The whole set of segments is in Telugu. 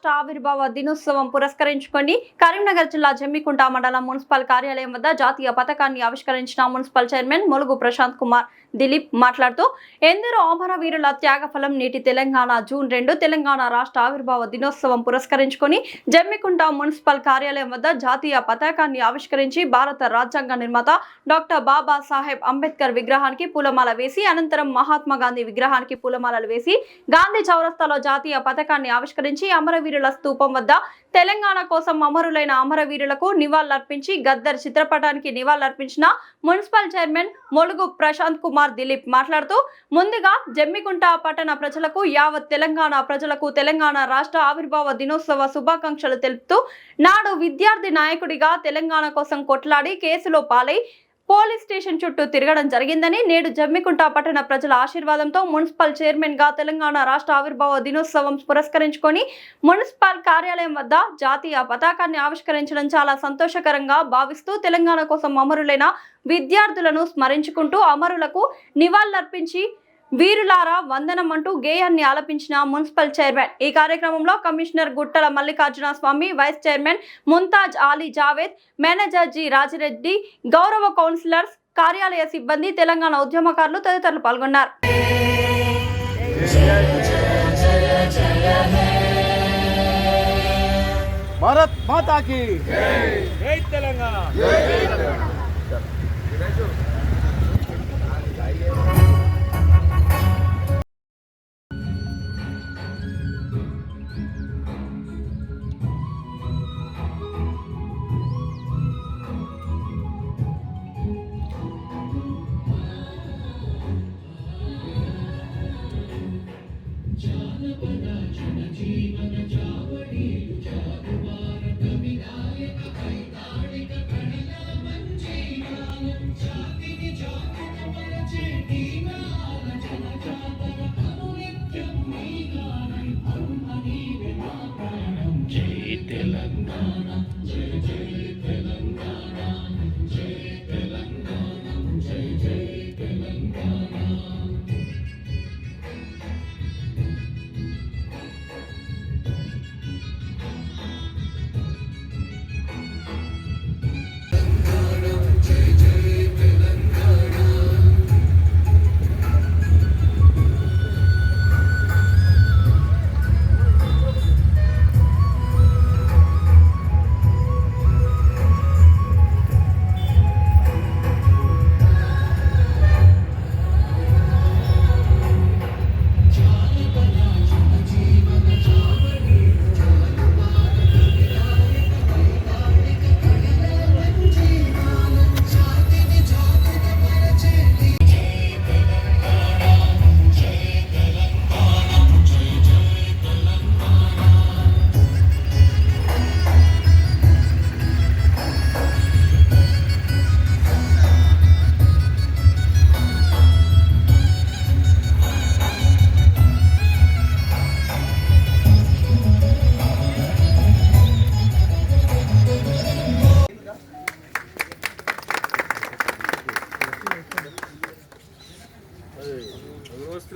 రాష్ట్ర ఆవిర్భావ దినోత్సవం పురస్కరించుకొని కరీంనగర్ జిల్లా జమ్మికుంట మండలం మున్సిపల్ కార్యాలయం వద్ద జాతీయ పతాకాన్ని ఆవిష్కరించిన మున్సిపల్ చైర్మన్ ములుగు ప్రశాంత్ కుమార్ దిలీప్ మాట్లాడుతూ ఎందరో అమరవీరుల త్యాగఫలం నేటి తెలంగాణ జూన్ 2 తెలంగాణ రాష్ట్ర ఆవిర్భావ దినోత్సవం పురస్కరించుకొని జమ్మికుంట మున్సిపల్ కార్యాలయం వద్ద జాతీయ పతాకాన్ని ఆవిష్కరించి భారత రాజ్యాంగ నిర్మాత డాక్టర్ బాబా సాహెబ్ అంబేద్కర్ విగ్రహానికి పూలమాల వేసి అనంతరం మహాత్మా గాంధీ విగ్రహానికి పూలమాలలు వేసి గాంధీ చౌరస్తాలో జాతీయ పతాకాన్ని ఆవిష్కరించి అమరవీరుల స్తూపం వద్ద తెలంగాణ కోసం అమరులైన అమరవీరులకు నివాళులర్పించి గద్దర్ చిత్రపటానికి నివాళులర్పించిన మున్సిపల్ చైర్మన్ ములుగు ప్రశాంత్ కుమార్ దిలీప్ మాట్లాడుతూ ముందుగా జమ్మికుంట పట్టణ ప్రజలకు యావత్ తెలంగాణ ప్రజలకు తెలంగాణ రాష్ట్ర ఆవిర్భావ దినోత్సవ శుభాకాంక్షలు తెలుపుతూ నాడు విద్యార్థి నాయకుడిగా తెలంగాణ కోసం కొట్లాడి కేసులో పాలై పోలీస్ స్టేషన్ చుట్టూ తిరగడం జరిగిందని నేడు జమ్మికుంట పట్టణ ప్రజల ఆశీర్వాదంతో మున్సిపల్ చైర్మన్ గా తెలంగాణ రాష్ట్ర ఆవిర్భావ దినోత్సవం పురస్కరించుకొని మున్సిపల్ కార్యాలయం వద్ద జాతీయ పతాకాన్ని ఆవిష్కరించడం చాలా సంతోషకరంగా భావిస్తూ తెలంగాణ కోసం అమరులైన విద్యార్థులను స్మరించుకుంటూ అమరులకు నివాళులర్పించి వీరులారా వందనం అంటూ గేయాన్ని ఆలపించిన మున్సిపల్ చైర్మన్. ఈ కార్యక్రమంలో commissioner Guttala Mallikarjuna Swami, vice chairman Mumtaz Ali Javed, manager G Rajireddy, గౌరవ కౌన్సిలర్స్, కార్యాలయ సిబ్బంది, తెలంగాణ ఉద్యమకారులు తదితరులు పాల్గొన్నారు. భారత్ మాతా కీ జై తెలంగాణ.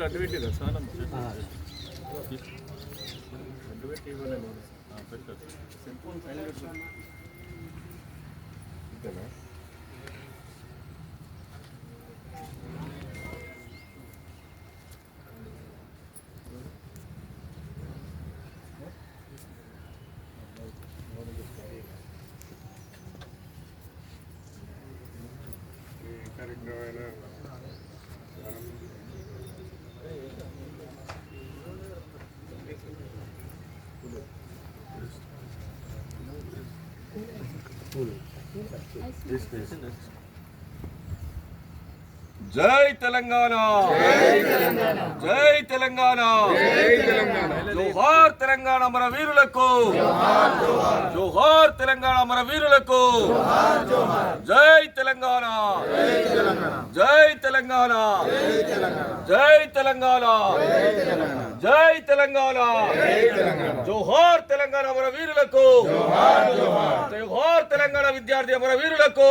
అడ్డుపెట్టిరా స్నానం అడ్డుపెట్టి ఇవ్వలేదు పెట్టారు సెల్ ఫోన్ సైలెంట్ ఇంతేనా కార్యక్రమమైన జై తెలంగాణ, జై తెలంగాణ, జోహార్ తెలంగాణ మన వీరులకు, జోహార్ తెలంగాణ మన వీరులకు, జై తెలంగాణ, జై తెలంగాణ, జై తెలంగాణ, జై తెలంగాణ, జోహార్ తెలంగాణ మన వీరులకు, జోహార్ తెలంగాణ విద్యార్థి అమర వీరులకు,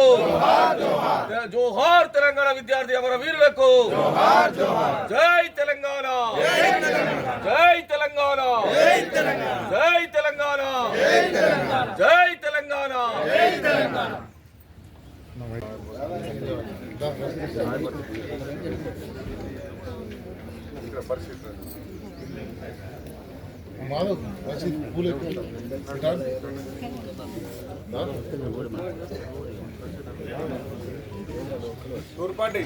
జోహార్ తెలంగాణ విద్యార్థి అమర వీరులకు, జై తెలంగాణ, జై తెలంగాణ, జై తెలంగాణ. ఇక్కడ పరిస్థితి తూర్పాటి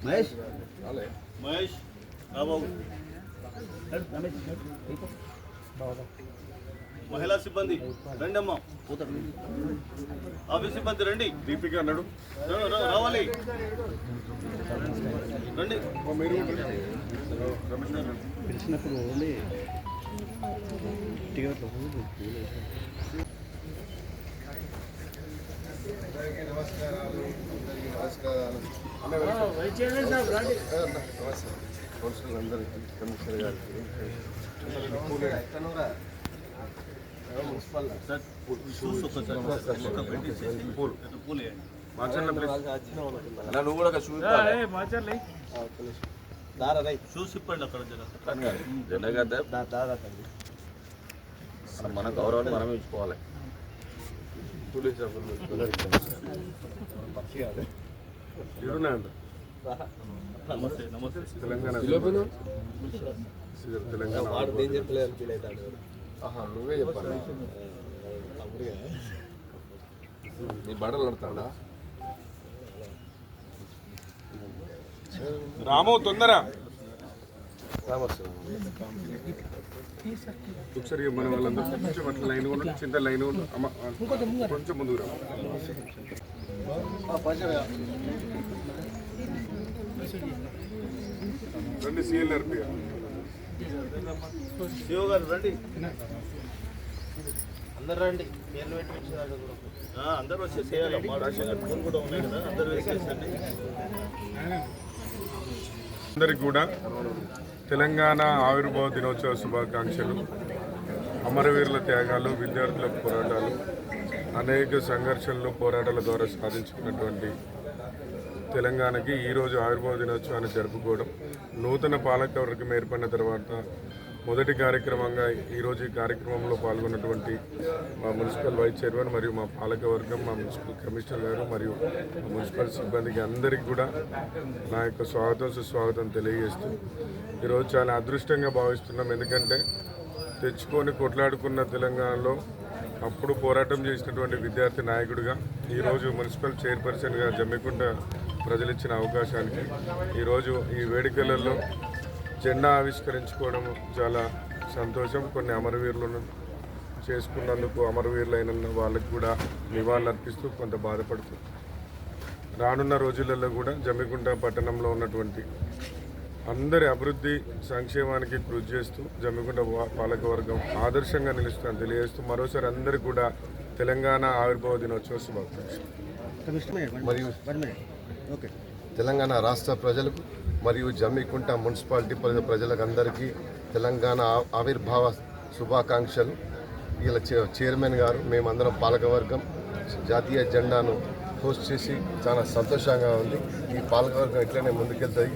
మహేష్ మహేష్ రాబాబు మహిళా సిబ్బంది రండి అమ్మా ఆఫీస్ సిబ్బంది రండి దీపిక అన్నాడు రావాలి రండి మీరు రమేష్ గారు పిలిచినప్పుడు ఓన్లీ టికెట్లు నమస్కారాలు కౌన్సిలర్ అందరికీ కమిషనర్ గారికి మున్సిపల్ నువ్వు కూడా షూస్ ఇప్పండి అక్కడ మన గౌరవాన్ని మనమే ఇచ్చుకోవాలి నమస్తే నమస్తే తెలంగాణ నువ్వే చెప్పాలి నీ బడలు పడతాడా రాము తొందర ఒకసారి మన వాళ్ళందరూ కొంచెం అట్లా లైన్ ఉండి చింత లైన్ ఉండి కొంచెం ముందుకు రా రండి సిఎల్ఆర్పి శివ గారు రండి అందరు రండి పేర్లు పెట్టి అందరూ వచ్చేసేయాలి మా రాజశేఖర్ ఫోన్ కూడా ఉన్నాయి కదా అందరూ వేసేసండి అందరికి కూడా తెలంగాణ ఆవిర్భావ దినోత్సవ శుభాకాంక్షలు. అమరవీరుల త్యాగాలు, విద్యార్థుల పోరాటాలు, అనేక సంఘర్షణలు పోరాటాల ద్వారా సాధించుకున్నటువంటి తెలంగాణకి ఈరోజు ఆవిర్భావ దినోత్సవాన్ని జరుపుకోవడం, నూతన పాలకవర్గం ఏర్పడిన తర్వాత మొదటి కార్యక్రమంగా ఈరోజు ఈ కార్యక్రమంలో పాల్గొన్నటువంటి మా మున్సిపల్ వైస్ చైర్మన్ మరియు మా పాలకవర్గం, మా మున్సిపల్ కమిషనర్ గారు మరియు మా మున్సిపల్ సిబ్బందికి అందరికీ కూడా నా యొక్క స్వాగతం సుస్వాగతం తెలియజేస్తూ ఈరోజు చాలా అదృష్టంగా భావిస్తున్నాం. ఎందుకంటే తెచ్చుకొని కొట్లాడుకున్న తెలంగాణలో అప్పుడు పోరాటం చేసినటువంటి విద్యార్థి నాయకుడిగా ఈరోజు మున్సిపల్ చైర్పర్సన్గా జమ్మికుంట ప్రజలు ఇచ్చిన అవకాశానికి ఈరోజు ఈ వేడుకలలో జెండా ఆవిష్కరించుకోవడం చాలా సంతోషం. కొన్ని అమరవీరులను చేసుకున్నందుకు అమరవీరులైన వాళ్ళకి కూడా నివాళులు అర్పిస్తూ కొంత బాధపడుతూ రానున్న రోజులలో కూడా జమ్మికుంట పట్టణంలో ఉన్నటువంటి అందరి అభివృద్ధి సంక్షేమానికి కృషి చేస్తూ జమ్మికుంట పాలకవర్గం ఆదర్శంగా నిలుస్తుందని తెలియజేస్తూ మరోసారి అందరికీ కూడా తెలంగాణ ఆవిర్భావ దినోత్సవ శుభాకాంక్షలు. మరియు తెలంగాణ రాష్ట్ర ప్రజలకు మరియు జమ్మికుంట మున్సిపాలిటీ ప్రజలకు అందరికీ తెలంగాణ ఆవిర్భావ శుభాకాంక్షలు. ఇలా చైర్మన్ గారు మేమందరం పాలకవర్గం జాతీయ జెండాను పోస్ట్ చేసి చాలా సంతోషంగా ఉంది. ఈ పాలకవర్గం ఇట్లనే ముందుకెళ్తాయి.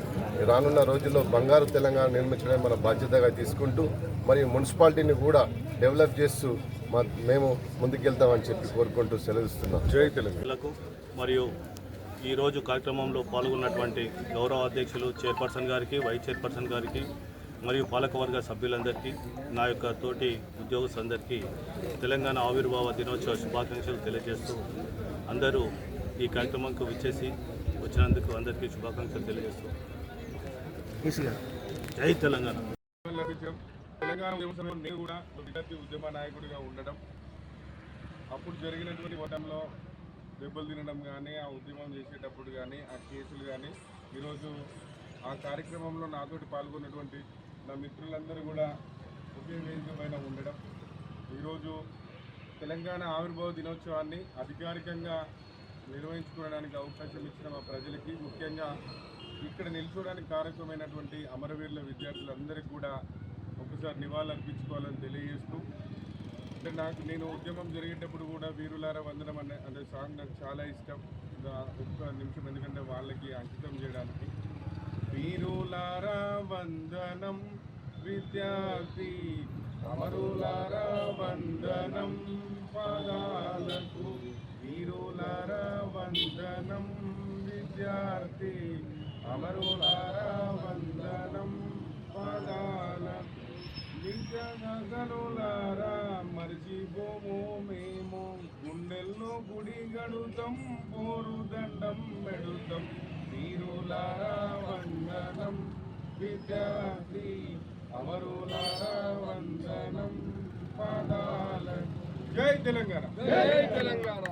రానున్న రోజుల్లో బంగారు తెలంగాణ నిర్మించడం మన బాధ్యతగా తీసుకుంటూ మరియు మున్సిపాలిటీని కూడా డెవలప్ చేస్తూ మేము ముందుకెళ్తామని చెప్పి కోరుకుంటూ సెలవిస్తున్నాం. జై తెలంగాణ. మరియు ఈరోజు కార్యక్రమంలో పాల్గొన్నటువంటి గౌరవ అధ్యక్షులు చైర్పర్సన్ గారికి, వైస్ చైర్పర్సన్ గారికి మరియు పాలకవర్గ సభ్యులందరికీ, నా యొక్క తోటి ఉద్యోగస్తులందరికీ తెలంగాణ ఆవిర్భావ దినోత్సవ శుభాకాంక్షలు తెలియజేస్తూ అందరూ ఈ కార్యక్రమంకు వచ్చినందుకు అందరికీ శుభాకాంక్షలు తెలియజేస్తూ జై తెలంగాణ. తెలంగాణ ఉద్యమంలో నేను కూడా విద్యార్థి ఉద్యమ నాయకుడిగా ఉండడం, అప్పుడు జరిగినటువంటి ఓటంలో దెబ్బలు తినడం కానీ, ఆ ఉద్యమం చేసేటప్పుడు కానీ, ఆ కేసులు కానీ, ఈరోజు ఆ కార్యక్రమంలో నాతోటి పాల్గొన్నటువంటి నా మిత్రులందరూ కూడా ఒకే వేదిక పైన ఉండడం, ఈరోజు తెలంగాణ ఆవిర్భావ దినోత్సవాన్ని అధికారికంగా నిర్వహించుకోవడానికి అవకాశం ఇచ్చిన మా ప్రజలకి, ముఖ్యంగా ఇక్కడ నిల్చోవడానికి కారకమైనటువంటి అమరవీరుల విద్యార్థులందరికీ కూడా ఒకసారి నివాళులు అర్పించుకోవాలని తెలియజేస్తూ, అంటే నేను ఉద్యమం జరిగేటప్పుడు కూడా వీరులార వందనం అనే సాంగ్ నాకు చాలా ఇష్టం. ఒక్క నిమిషం, ఎందుకంటే వాళ్ళకి అంకితం చేయడానికి. వీరులార వందనం విద్యార్థి అమరులారా వందనం పదాలకు, వీరులారా వందనం విద్యార్థి, అమరులారా వందనం పదాలకు. విద్యాగనులారా మర్చిపోము మేము, గుండెల్లో గుడి గడుతాం, పోరు దండం పెడుతాం. వీరులారా వందనం విద్యార్థి, అమరులారా వందనం పదాలకు. జై తెలంగాణ, జై తెలంగాణ.